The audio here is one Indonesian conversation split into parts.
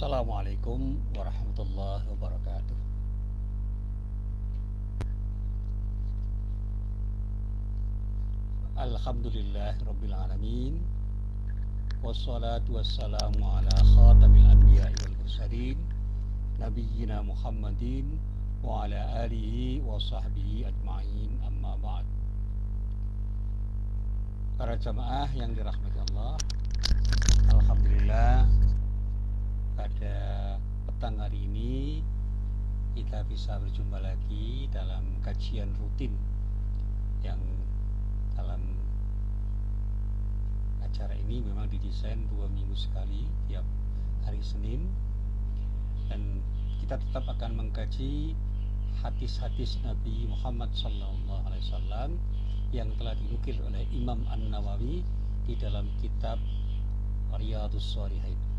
Assalamualaikum warahmatullahi wabarakatuh. Alhamdulillahirabbil alamin. Wassalatu wassalamu ala khatamil anbiya'i wal mursalin nabiyyina Muhammadin wa ala alihi wa sahbihi ajma'in amma ba'd. Para jamaah yang dirahmati Allah, alhamdulillah pada petang hari ini kita bisa berjumpa lagi dalam kajian rutin yang dalam acara ini memang didesain 2 minggu sekali tiap hari Senin, dan kita tetap akan mengkaji hadis-hadis Nabi Muhammad SAW yang telah dinukil oleh Imam An-Nawawi di dalam kitab Riyadhus Shalihin.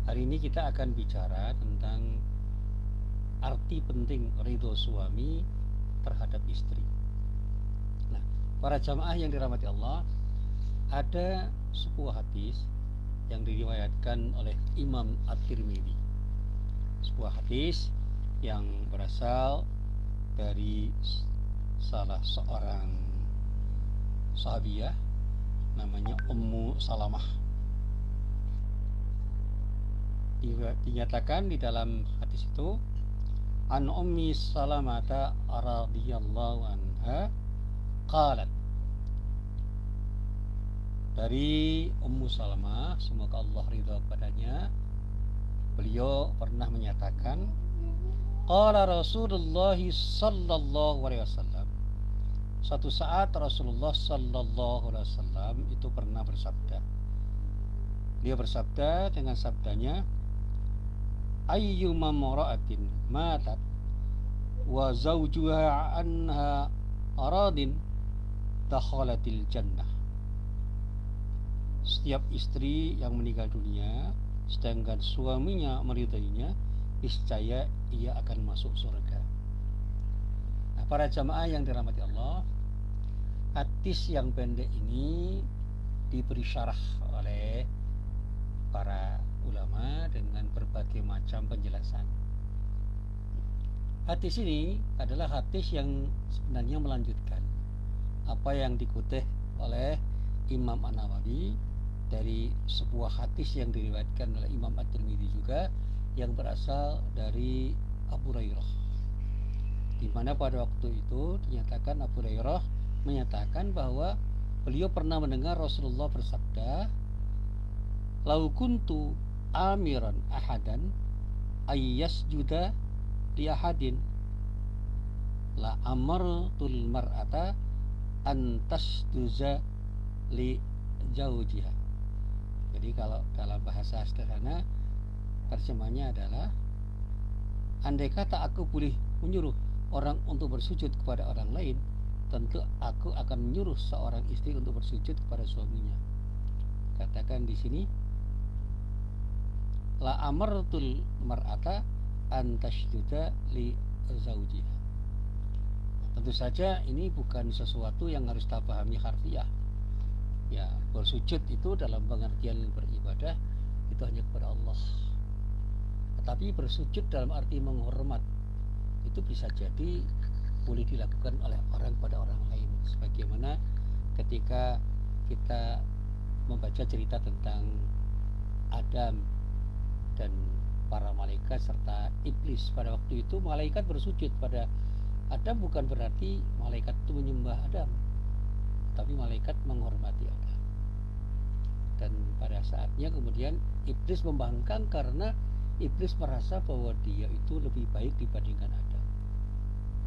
Hari ini kita akan bicara tentang arti penting ridho suami terhadap istri. Nah, para jamaah yang dirahmati Allah, ada sebuah hadis yang diriwayatkan oleh Imam At-Tirmidzi. Sebuah hadis yang berasal dari salah seorang sahabiyah namanya Ummu Salamah. Dinyatakan di dalam hadis itu, an Ummi Salamata radhiyallahu anha qalat, dari Ummu Salamah, semoga Allah ridha padanya, beliau pernah menyatakan, qala Rasulullah sallallahu alaihi wasallam, suatu saat Rasulullah sallallahu alaihi wasallam itu pernah bersabda. Dia bersabda dengan sabdanya, ayyuma mara'atin matat wa zawjuha anha aradin dakhalatil jannah. Setiap istri yang meninggal dunia sedangkan suaminya meridainya, niscaya ia akan masuk surga. Nah, para jamaah yang dirahmati Allah, hadis yang pendek ini diberi syarah oleh para ulama dengan berbagai macam penjelasan. Hadis ini adalah hadis yang sebenarnya melanjutkan apa yang dikutip oleh Imam An-Nawawi dari sebuah hadis yang diriwayatkan oleh Imam At-Tirmidzi juga, yang berasal dari Abu Hurairah, di mana pada waktu itu dinyatakan Abu Hurairah menyatakan bahwa beliau pernah mendengar Rasulullah bersabda, lau kuntu amiran ahadan ayyasjuda li ahadin la amartul mar'ata an tasduza li jaujiha. Jadi kalau dalam bahasa sederhana terjemahnya adalah, andai kata aku boleh menyuruh orang untuk bersujud kepada orang lain, tentu aku akan menyuruh seorang istri untuk bersujud kepada suaminya. Katakan di sini, la amartul mar'ata an tasjuda li zaujiha. Tentu saja ini bukan sesuatu yang harus kita pahami harfiah. Ya, bersujud itu dalam pengertian beribadah itu hanya kepada Allah. Tetapi bersujud dalam arti menghormat itu bisa jadi boleh dilakukan oleh orang pada orang lain. Sebagaimana ketika kita membaca cerita tentang Adam dan para malaikat serta iblis, pada waktu itu malaikat bersujud pada Adam, bukan berarti malaikat itu menyembah Adam, tapi malaikat menghormati Adam. Dan pada saatnya kemudian iblis membangkang karena iblis merasa bahwa dia itu lebih baik dibandingkan Adam.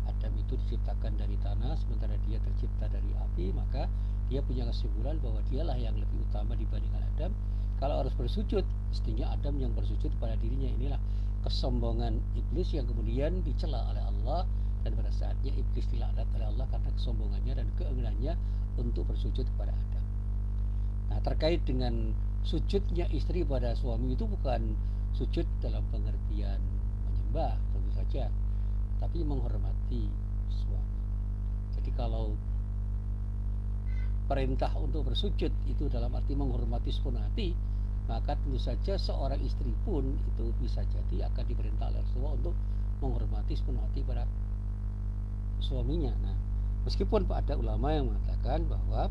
Adam itu diciptakan dari tanah sementara dia tercipta dari api, maka dia punya kesimpulan bahwa dialah yang lebih utama dibandingkan Adam. Kalau harus bersujud, mestinya Adam yang bersujud pada dirinya. Inilah kesombongan iblis yang kemudian dicela oleh Allah, dan pada saatnya iblis dilaknat oleh Allah karena kesombongannya dan keengganannya untuk bersujud kepada Adam. Nah, terkait dengan sujudnya istri pada suami itu bukan sujud dalam pengertian menyembah tentu saja, tapi menghormati suami. Jadi kalau perintah untuk bersujud itu dalam arti menghormati sepenuh hati, maka tentu saja seorang istri pun itu bisa jadi akan diperintah oleh Rasulullah untuk menghormati sepenuh hati pada suaminya. Nah, meskipun ada ulama yang mengatakan bahwa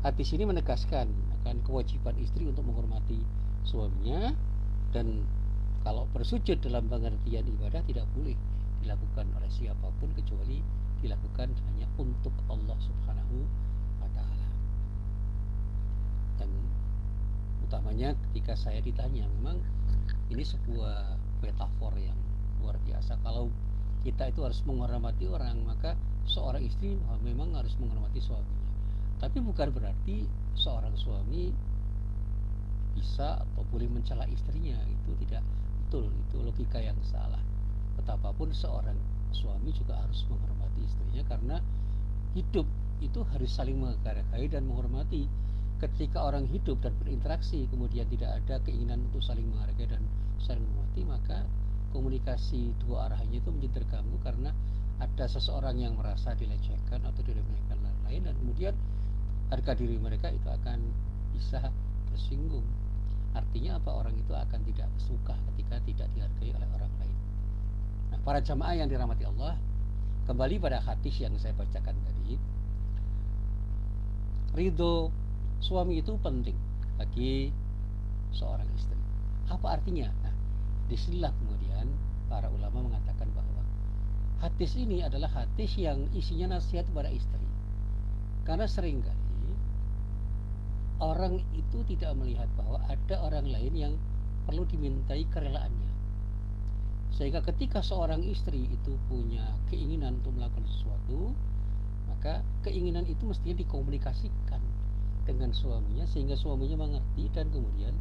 hadis ini menegaskan akan kewajiban istri untuk menghormati suaminya, dan kalau bersujud dalam pengertian ibadah tidak boleh dilakukan oleh siapapun kecuali dilakukan hanya untuk Allah Subhanahu wa taala. Dan utamanya ketika saya ditanya, memang ini sebuah metafor yang luar biasa. Kalau kita itu harus menghormati orang, maka seorang istri memang harus menghormati suaminya. Tapi bukan berarti seorang suami bisa atau boleh mencela istrinya. Itu tidak betul, itu logika yang salah. Betapapun seorang suami juga harus menghormati istrinya, karena hidup itu harus saling menghargai dan menghormati. Ketika orang hidup dan berinteraksi kemudian tidak ada keinginan untuk saling menghargai dan saling menghormati, maka komunikasi dua arahnya itu menjadi terganggu, karena ada seseorang yang merasa dilecehkan atau diremehkan lain-lain, dan kemudian harga diri mereka itu akan bisa tersinggung. Artinya apa? Orang itu akan tidak suka ketika tidak dihargai oleh orang lain. Nah, para jamaah yang dirahmati Allah, kembali pada hadis yang saya bacakan tadi, ridho suami itu penting bagi seorang istri. Apa artinya? Nah, disinilah kemudian para ulama mengatakan bahwa hadis ini adalah hadis yang isinya nasihat kepada istri. Karena seringkali orang itu tidak melihat bahwa ada orang lain yang perlu dimintai kerelaannya. Sehingga ketika seorang istri itu punya keinginan untuk melakukan sesuatu, maka keinginan itu mestinya dikomunikasikan dengan suaminya, sehingga suaminya mengerti dan kemudian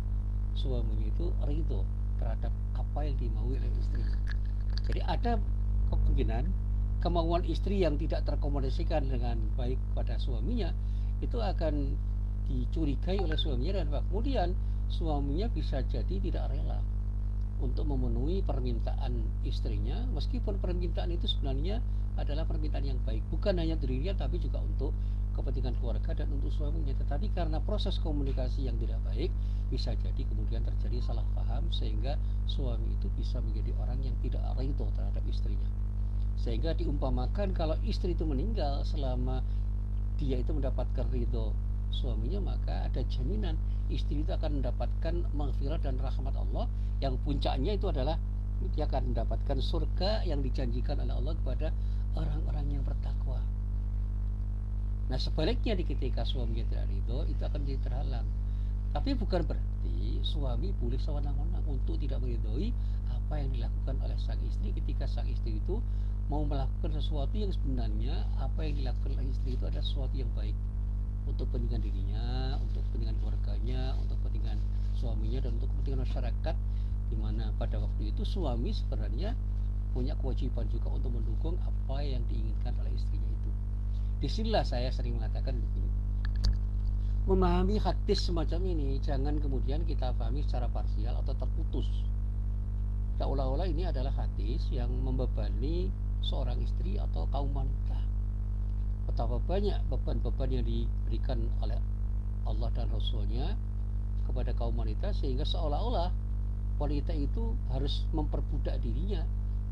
suaminya itu ridho terhadap apa yang dimaui oleh istrinya. Jadi ada kemungkinan kemauan istri yang tidak terkomunikasikan dengan baik pada suaminya itu akan dicurigai oleh suaminya, dan kemudian suaminya bisa jadi tidak rela untuk memenuhi permintaan istrinya, meskipun permintaan itu sebenarnya adalah permintaan yang baik, bukan hanya dirinya tapi juga untuk kepentingan keluarga dan untuk suaminya. Tetapi karena proses komunikasi yang tidak baik, bisa jadi kemudian terjadi salah paham, sehingga suami itu bisa menjadi orang yang tidak ridho terhadap istrinya. Sehingga diumpamakan kalau istri itu meninggal selama dia itu mendapatkan ridho suaminya, maka ada jaminan istri itu akan mendapatkan maghfirah dan rahmat Allah, yang puncaknya itu adalah dia akan mendapatkan surga yang dijanjikan oleh Allah kepada orang-orang yang bertakwa. Nah, sebaliknya ketika suaminya tidak ridho, itu akan menjadi terhalang. Tapi bukan berarti suami boleh sewenang-wenang untuk tidak meridhoi apa yang dilakukan oleh sang istri ketika sang istri itu mau melakukan sesuatu yang sebenarnya apa yang dilakukan oleh istri itu adalah sesuatu yang baik untuk kepentingan dirinya, untuk kepentingan keluarganya, untuk kepentingan suaminya, dan untuk kepentingan masyarakat, di mana pada waktu itu suami sebenarnya punya kewajiban juga untuk mendukung apa yang diinginkan oleh istrinya itu. Disinilah saya sering mengatakan begini, memahami hadis semacam ini jangan kemudian kita pahami secara parsial atau terputus. Seolah-olah ini adalah hadis yang membebani seorang istri atau kaum wanita. Betapa banyak beban-beban yang diberikan oleh Allah dan Rasulnya kepada kaum wanita, sehingga seolah-olah wanita itu harus memperbudak dirinya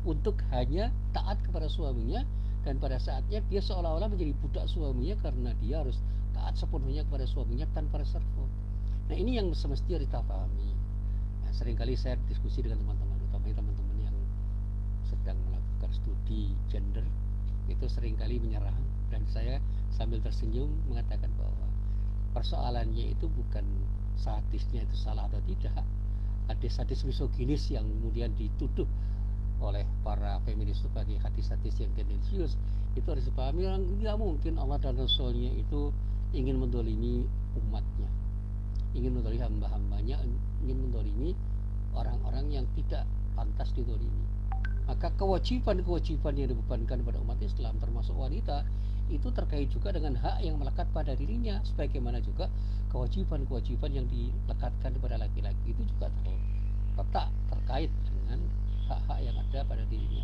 untuk hanya taat kepada suaminya, dan pada saatnya dia seolah-olah menjadi budak suaminya karena dia harus taat sepenuhnya kepada suaminya tanpa reserve. Nah, ini yang semestinya kita pahami. Nah, seringkali saya diskusi dengan teman-teman, utamanya teman-teman yang sedang melakukan studi gender, itu seringkali menyerang, dan saya sambil tersenyum mengatakan bahwa persoalannya itu bukan hadisnya itu salah atau tidak. Hadis-hadis misoginis yang kemudian dituduh oleh para feminis sebagai hadis-hadis yang tendensius itu harus dipahami. Tidak mungkin Allah dan Rasulnya itu ingin mendolimi umatnya, ingin mendolimi hamba-hambanya, ingin mendolimi orang-orang yang tidak pantas didolimi. Maka kewajiban-kewajiban yang dibebankan pada umat Islam termasuk wanita itu terkait juga dengan hak yang melekat pada dirinya, sebagaimana juga kewajiban-kewajiban yang dilekatkan kepada laki-laki itu juga terletak terkait dengan hak-hak yang ada pada dirinya.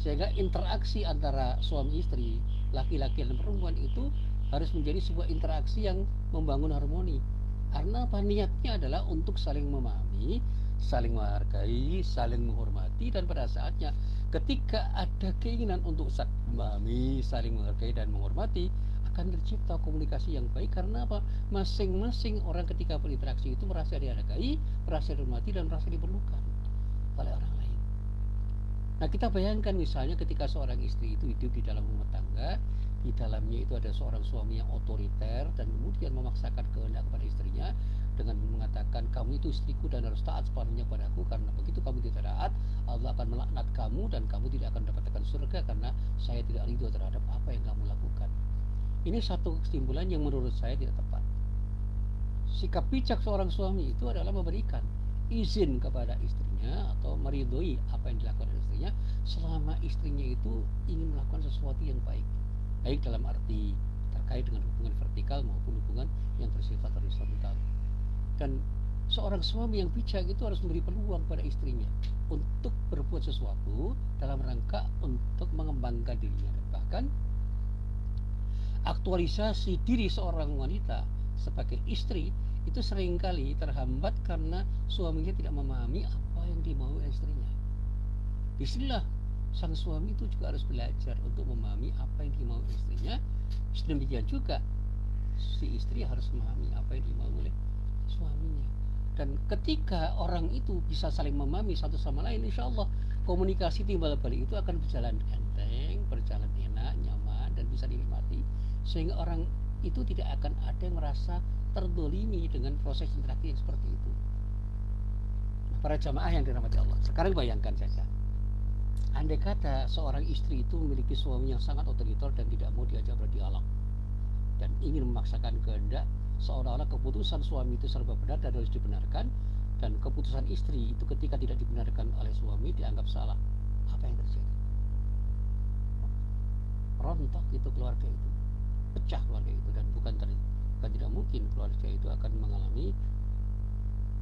Sehingga interaksi antara suami istri, laki-laki dan perempuan itu harus menjadi sebuah interaksi yang membangun harmoni, Karena apa? Niatnya adalah untuk saling memahami, saling menghargai, saling menghormati, dan pada saatnya ketika ada keinginan untuk saling memahami, saling menghargai dan menghormati, akan tercipta komunikasi yang baik. Karena apa? Masing-masing orang ketika berinteraksi itu merasa dihargai, merasa dihormati, dan merasa diperlukan oleh orang lain. Nah, kita bayangkan misalnya ketika seorang istri itu hidup di dalam rumah tangga, di dalamnya itu ada seorang suami yang otoriter dan kemudian memaksakan kehendak kepada istrinya dengan mengatakan, kamu itu istriku dan harus taat sepenuhnya padaku, karena begitu kamu tidak taat, Allah akan melaknat kamu dan kamu tidak akan mendapatkan surga karena saya tidak ridho terhadap apa yang kamu lakukan. Ini satu kesimpulan yang menurut saya tidak tepat. Sikap bijak seorang suami itu adalah memberikan izin kepada istrinya atau meridhoi apa yang dilakukan oleh istrinya selama istrinya itu ingin melakukan sesuatu yang baik, baik dalam arti terkait dengan hubungan vertikal maupun hubungan yang bersifat horizontal. Dan seorang suami yang bijak itu harus memberi peluang pada istrinya untuk berbuat sesuatu dalam rangka untuk mengembangkan dirinya, dan bahkan aktualisasi diri seorang wanita sebagai istri itu seringkali terhambat karena suaminya tidak memahami apa yang dimau istrinya. Disinilah sang suami itu juga harus belajar untuk memahami apa yang dimau istrinya. Sedemikian juga si istri harus memahami apa yang dimau oleh suaminya. Dan ketika orang itu bisa saling memahami satu sama lain, insya Allah komunikasi timbal balik itu akan berjalan enteng, berjalan enak, nyaman, dan bisa dinikmati, sehingga orang itu tidak akan ada yang merasa terdolimi dengan proses interaksi yang seperti itu. Nah, para jamaah yang dirahmati Allah, sekarang bayangkan saja, andai kata seorang istri itu memiliki suami yang sangat otoriter dan tidak mau diajak berdialog dan ingin memaksakan kehendak, seolah-olah keputusan suami itu serba benar dan harus dibenarkan, dan keputusan istri itu ketika tidak dibenarkan oleh suami dianggap salah. Apa yang terjadi? Rontok itu keluarga itu, pecah keluarga itu, dan bukan tidak mungkin keluarga itu akan mengalami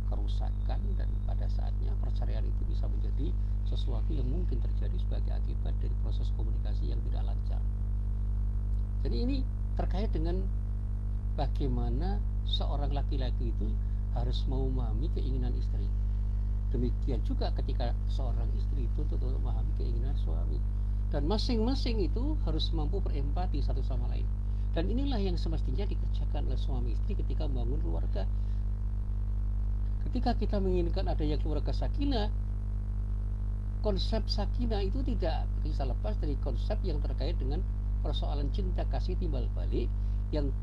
kerusakan, dan pada saatnya perceraian itu bisa menjadi sesuatu yang mungkin terjadi sebagai akibat dari proses komunikasi yang tidak lancar. Jadi ini terkait dengan bagaimana seorang laki-laki itu harus mau memahami keinginan istri. Demikian juga ketika seorang istri itu untuk memahami keinginan suami, dan masing-masing itu harus mampu berempati satu sama lain. Dan inilah yang semestinya dikerjakan oleh suami istri ketika membangun keluarga. Ketika kita menginginkan adanya keluarga sakinah, konsep sakinah itu tidak bisa lepas dari konsep yang terkait dengan persoalan cinta kasih timbal balik yang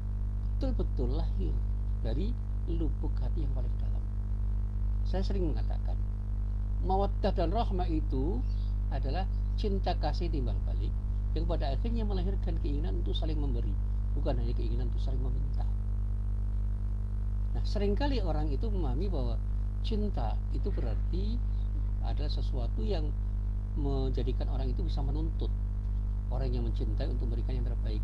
betul-betul lahir dari lubuk hati yang paling dalam. Saya sering mengatakan, mawaddah dan rahmah itu adalah cinta kasih timbal balik yang pada akhirnya melahirkan keinginan untuk saling memberi, bukan hanya keinginan untuk saling meminta. Nah, seringkali orang itu memahami bahwa cinta itu berarti adalah sesuatu yang menjadikan orang itu bisa menuntut orang yang mencintai untuk memberikan yang terbaik.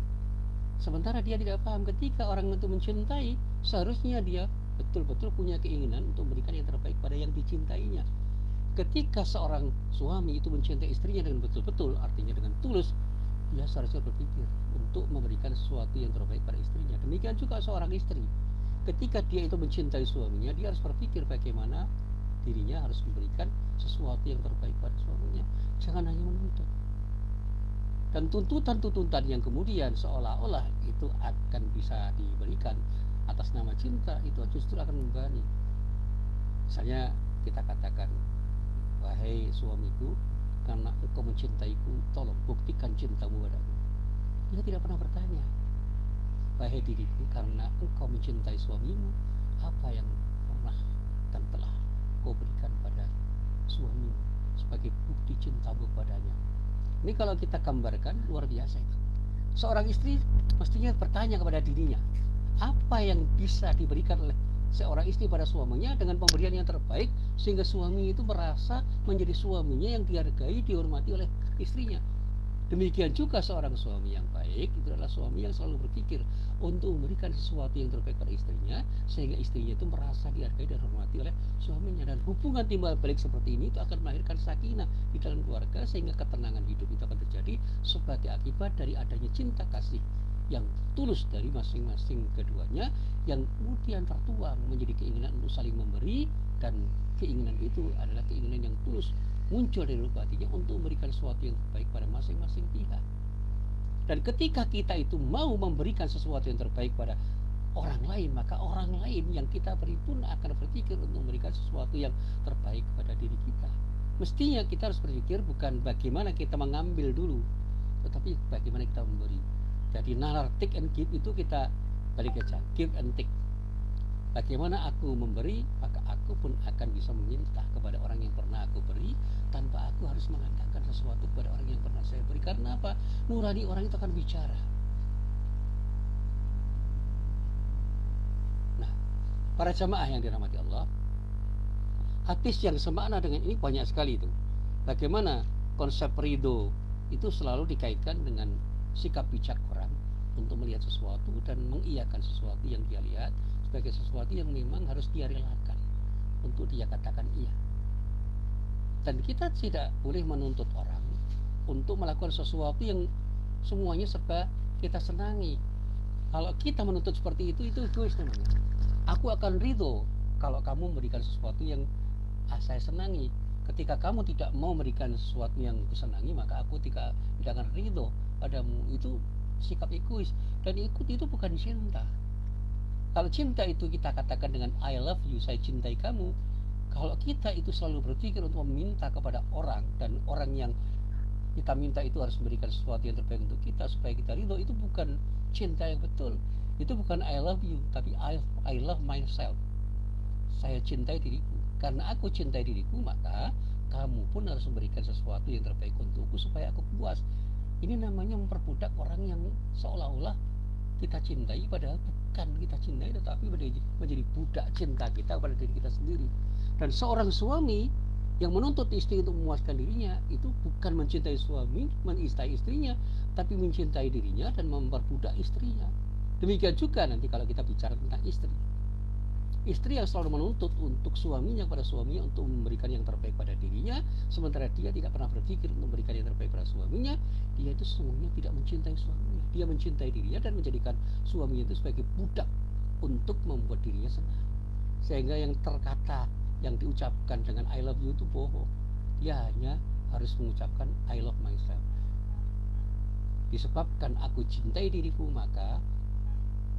Sementara dia tidak paham ketika orang itu mencintai, seharusnya dia betul-betul punya keinginan untuk memberikan yang terbaik pada yang dicintainya. Ketika seorang suami itu mencintai istrinya dengan betul-betul, artinya dengan tulus, dia seharusnya berpikir untuk memberikan sesuatu yang terbaik pada istrinya. Demikian juga seorang istri, ketika dia itu mencintai suaminya, dia harus berpikir bagaimana dirinya harus memberikan sesuatu yang terbaik pada suaminya, jangan hanya menuntut. Dan tuntutan-tuntutan yang kemudian seolah-olah itu akan bisa diberikan atas nama cinta, itu justru akan membebani. Misalnya kita katakan, wahai suamiku, karena engkau mencintaiku, tolong buktikan cintamu padaku. Dia tidak pernah bertanya, wahai diriku, karena engkau mencintai suamimu, apa yang pernah dan telah kau berikan pada suamimu sebagai bukti cintamu padanya. Ini kalau kita gambarkan luar biasa itu. Seorang istri mestinya bertanya kepada dirinya, apa yang bisa diberikan oleh seorang istri pada suaminya dengan pemberian yang terbaik, sehingga suami itu merasa menjadi suaminya yang dihargai, dihormati oleh istrinya. Demikian juga seorang suami yang baik itu adalah suami yang selalu berpikir untuk memberikan sesuatu yang terbaik pada istrinya, sehingga istrinya itu merasa dihargai dan dihormati oleh suaminya. Dan hubungan timbal balik seperti ini itu akan melahirkan sakinah di dalam keluarga, sehingga ketenangan hidup itu akan terjadi sebagai akibat dari adanya cinta kasih yang tulus dari masing-masing keduanya, yang kemudian tertuang menjadi keinginan untuk saling memberi, dan keinginan itu adalah keinginan yang tulus muncul dari lubuk hatinya untuk memberikan sesuatu yang terbaik pada masing-masing pihak. Dan ketika kita itu mau memberikan sesuatu yang terbaik pada orang lain, maka orang lain yang kita beri pun akan berpikir untuk memberikan sesuatu yang terbaik pada diri kita. Mestinya kita harus berpikir bukan bagaimana kita mengambil dulu, tetapi bagaimana kita memberi. Jadi nalar take and give itu kita balik aja, give and take. Bagaimana aku memberi, maka aku pun akan bisa meminta kepada orang yang pernah aku beri, tanpa aku harus mengatakan sesuatu kepada orang yang pernah saya beri. Karena apa? Nurani orang itu akan bicara. Nah, para jamaah yang dirahmati Allah, hadis yang semakna dengan ini banyak sekali itu. Bagaimana konsep ridho itu selalu dikaitkan dengan sikap bijak orang untuk melihat sesuatu dan mengiyakan sesuatu yang dia lihat sebagai sesuatu yang memang harus dia relakan untuk dia katakan iya. Dan kita tidak boleh menuntut orang untuk melakukan sesuatu yang semuanya serba kita senangi. Kalau kita menuntut seperti itu egois namanya. Aku akan ridho kalau kamu memberikan sesuatu yang saya senangi. Ketika kamu tidak mau memberikan sesuatu yang kusenangi, maka aku tidak akan ridho padamu. Itu sikap egois, dan ikut itu bukan cinta. Kalau cinta itu kita katakan dengan I love you, saya cintai kamu. Kalau kita itu selalu berpikir untuk meminta kepada orang, dan orang yang kita minta itu harus memberikan sesuatu yang terbaik untuk kita supaya kita ridho, itu bukan cinta yang betul. Itu bukan I love you, tapi I love myself. Saya cintai diriku. Karena aku cintai diriku, maka kamu pun harus memberikan sesuatu yang terbaik untukku supaya aku puas. Ini namanya memperbudak orang yang seolah-olah kita cintai, padahal bukan kita cintai, tetapi menjadi budak cinta kita kepada diri kita sendiri. Dan seorang suami yang menuntut istri untuk memuaskan dirinya itu bukan mencintai suami, mencintai istrinya, tapi mencintai dirinya dan memperbudak istrinya. Demikian juga nanti kalau kita bicara tentang istri. Istri yang selalu menuntut untuk suaminya pada suaminya untuk memberikan yang terbaik pada dirinya, sementara dia tidak pernah berpikir untuk memberikan yang terbaik pada suaminya, dia itu sesungguhnya tidak mencintai suaminya. Dia mencintai dirinya dan menjadikan suaminya itu sebagai budak untuk membuat dirinya senang. Sehingga yang terkata, yang diucapkan dengan I love you itu bohong. Dia hanya harus mengucapkan I love myself. Disebabkan aku cintai diriku, maka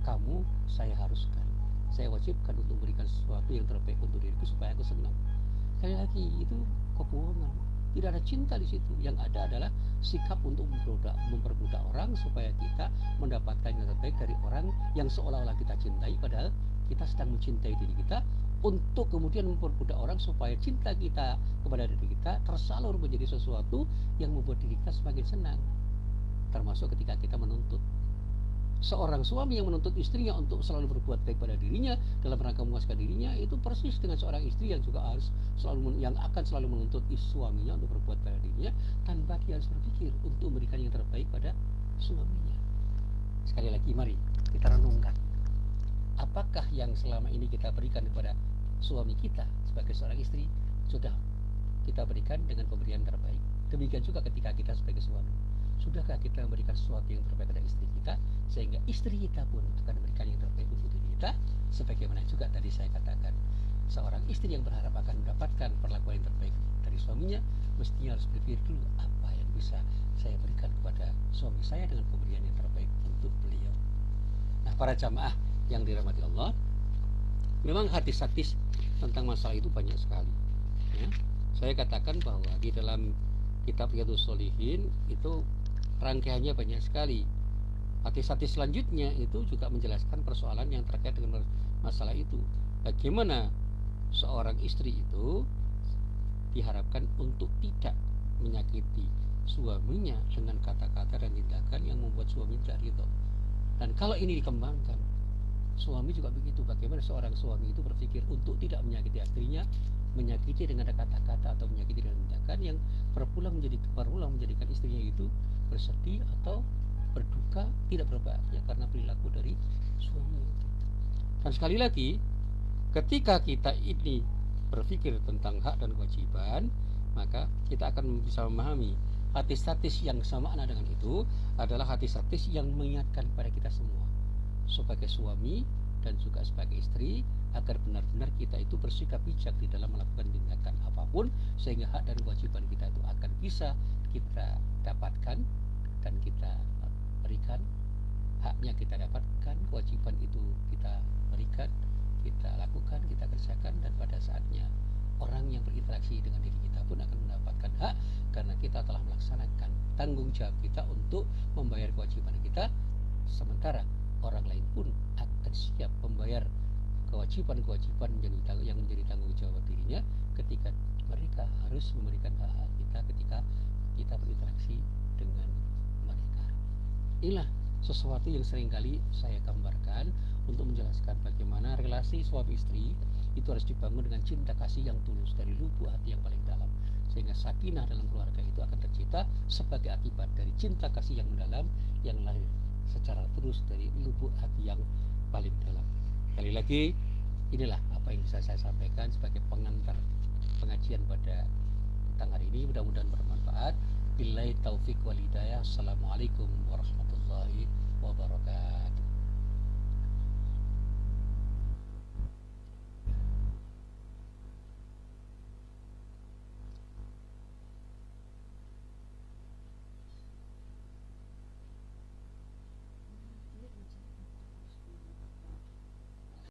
kamu saya haruskan, saya wajibkan untuk memberikan sesuatu yang terbaik untuk diriku supaya aku senang. Sekali lagi, itu kebohongan. Tidak ada cinta di situ. Yang ada adalah sikap untuk memperbudak orang supaya kita mendapatkan yang terbaik dari orang yang seolah-olah kita cintai, padahal kita sedang mencintai diri kita, untuk kemudian memperbudak orang supaya cinta kita kepada diri kita tersalur menjadi sesuatu yang membuat diri kita semakin senang. Termasuk ketika kita menuntut. Seorang suami yang menuntut istrinya untuk selalu berbuat baik pada dirinya dalam rangka memuaskan dirinya, itu persis dengan seorang istri yang juga harus yang akan selalu menuntut suaminya untuk berbuat baik pada dirinya, tanpa dia harus berpikir untuk memberikan yang terbaik pada suaminya. Sekali lagi, mari kita renungkan, apakah yang selama ini kita berikan kepada suami kita sebagai seorang istri sudah kita berikan dengan pemberian terbaik? Demikian juga ketika kita sebagai suami, sudahkah kita memberikan sesuatu yang terbaik pada istri kita, sehingga istri kita pun akan memberikan yang terbaik untuk diri kita? Sebagaimana juga tadi saya katakan, seorang istri yang berharap akan mendapatkan perlakuan yang terbaik dari suaminya, mestinya harus berpikir dulu, apa yang bisa saya berikan kepada suami saya dengan pemberian yang terbaik untuk beliau. Nah, para jamaah yang dirahmati Allah, memang hadis-hadis tentang masalah itu banyak sekali ya. Saya katakan bahwa di dalam kitab Riyadhus Shalihin itu rangkaiannya banyak sekali. Hadis-hadis selanjutnya itu juga menjelaskan persoalan yang terkait dengan masalah itu. Bagaimana seorang istri itu diharapkan untuk tidak menyakiti suaminya dengan kata-kata dan tindakan yang membuat suami tidak ridho. Dan kalau ini dikembangkan, suami juga begitu. Bagaimana seorang suami itu berpikir untuk tidak menyakiti istrinya, menyakiti dengan kata-kata atau menyakiti dengan tindakan yang berulang menjadikan istrinya itu bersedih atau berduka, tidak berbahagia karena perilaku dari suami itu. Dan sekali lagi, ketika kita ini berpikir tentang hak dan kewajiban, maka kita akan bisa memahami hati statis yang sama dengan itu adalah hati statis yang mengingatkan pada kita semua sebagai suami dan juga sebagai istri, agar benar-benar kita itu bersikap bijak di dalam melakukan tindakan apapun, sehingga hak dan kewajiban kita itu akan bisa kita dapatkan dan kita berikan. Haknya kita dapatkan, kewajiban itu kita berikan, kita lakukan, kita kerjakan, dan pada saatnya orang yang berinteraksi dengan diri kita pun akan mendapatkan hak, karena kita telah melaksanakan tanggung jawab kita untuk membayar kewajiban kita, sementara orang lain pun akan siap membayar kewajiban-kewajiban yang menjadi tanggung jawab dirinya ketika mereka harus memberikan hak kita ketika kita berinteraksi dengan mereka. Inilah sesuatu yang seringkali saya gambarkan untuk menjelaskan bagaimana relasi suami istri itu harus dibangun dengan cinta kasih yang tulus dari lubuk hati yang paling dalam, sehingga sakinah dalam keluarga itu akan tercipta sebagai akibat dari cinta kasih yang mendalam yang lahir secara terus dari lubuk hati yang paling dalam. Sekali lagi, inilah apa yang bisa saya sampaikan sebagai pengantar pengajian pada petang hari ini. Mudah-mudahan bermanfaat. Billahi taufik wal hidayah. Assalamualaikum warahmatullahi wabarakatuh.